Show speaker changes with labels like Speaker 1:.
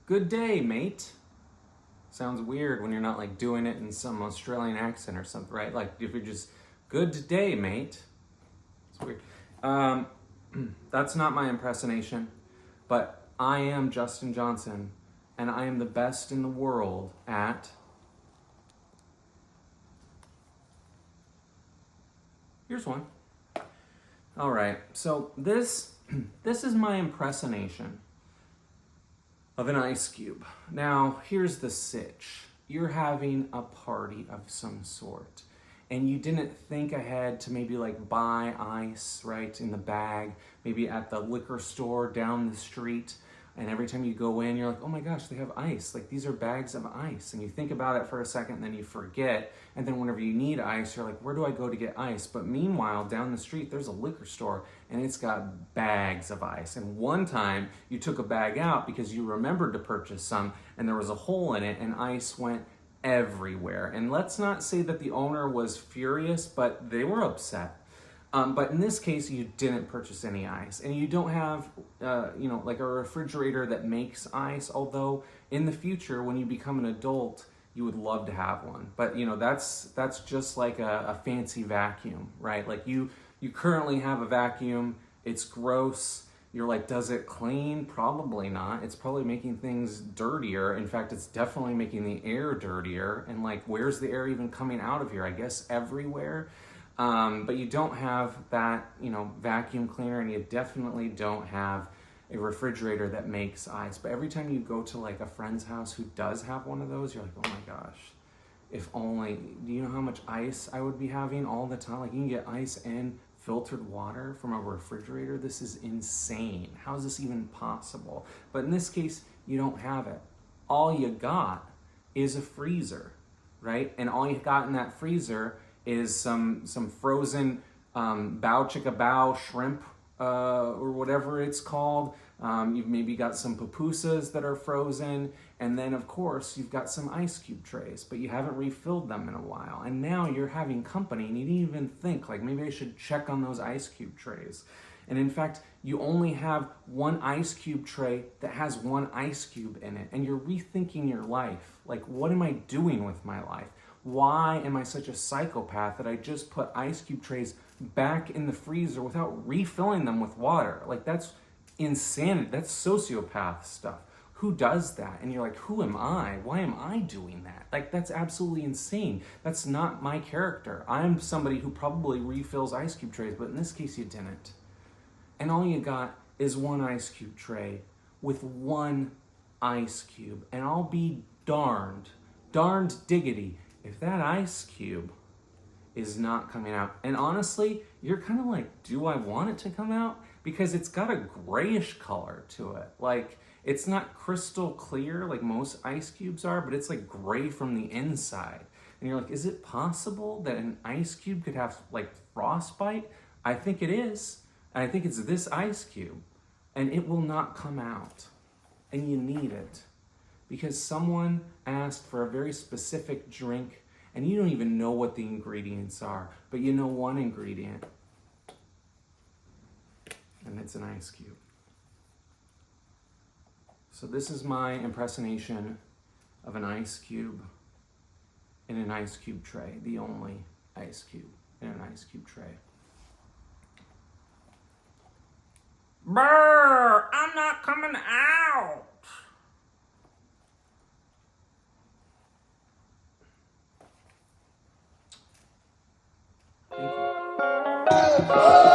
Speaker 1: Good day, mate. Sounds weird when you're not like doing it in some Australian accent or something, right? Like if you're just, good day, mate. It's weird. That's not my impersonation, but I am Justin Johnson, and I am the best in the world at... Here's one. All right, so this is my impersonation of an ice cube. Now, here's the sitch. You're having a party of some sort, and you didn't think ahead to maybe like buy ice, right, in the bag, maybe at the liquor store down the street, and every time you go in, you're like, oh my gosh, they have ice. Like, these are bags of ice. And you think about it for a second, and then you forget. And then whenever you need ice, you're like, where do I go to get ice? But meanwhile, down the street, there's a liquor store, and it's got bags of ice. And one time, you took a bag out because you remembered to purchase some, and there was a hole in it, and ice went everywhere. And let's not say that the owner was furious, but they were upset. But in this case, you didn't purchase any ice, and you don't have, like a refrigerator that makes ice, although in the future, when you become an adult, you would love to have one. But, that's just like a fancy vacuum, right? Like you currently have a vacuum, it's gross. You're like, does it clean? Probably not. It's probably making things dirtier. In fact, it's definitely making the air dirtier. And like, where's the air even coming out of here? I guess everywhere. But you don't have that, vacuum cleaner, and you definitely don't have a refrigerator that makes ice. But every time you go to like a friend's house who does have one of those, you're like, oh my gosh, if only, do you know how much ice I would be having all the time? Like, you can get ice and filtered water from a refrigerator. This is insane. How is this even possible? But in this case, you don't have it. All you got is a freezer, right? And all you got in that freezer is some frozen bao chicka bao shrimp or whatever it's called. You've maybe got some pupusas that are frozen, and then of course you've got some ice cube trays, but you haven't refilled them in a while. And now you're having company, and you didn't even think like, maybe I should check on those ice cube trays. And in fact, you only have one ice cube tray that has one ice cube in it, and you're rethinking your life. Like, what am I doing with my life? Why am I such a psychopath that I just put ice cube trays back in the freezer without refilling them with water? Like, that's insanity. That's sociopath stuff. Who does that? And you're like, who am I? Why am I doing that? Like, that's absolutely insane. That's not my character. I'm somebody who probably refills ice cube trays, but in this case, you didn't. And all you got is one ice cube tray with one ice cube. And I'll be darned diggity, if that ice cube is not coming out. And honestly, you're kind of like, do I want it to come out? Because it's got a grayish color to it. Like, it's not crystal clear like most ice cubes are, but it's like gray from the inside. And you're like, is it possible that an ice cube could have like frostbite? I think it is. And I think it's this ice cube. And it will not come out. And you need it. Because someone asked for a very specific drink, and you don't even know what the ingredients are, but you know one ingredient, and it's an ice cube. So this is my impersonation of an ice cube in an ice cube tray, the only ice cube in an ice cube tray. Brr, I'm not coming out. Thank you.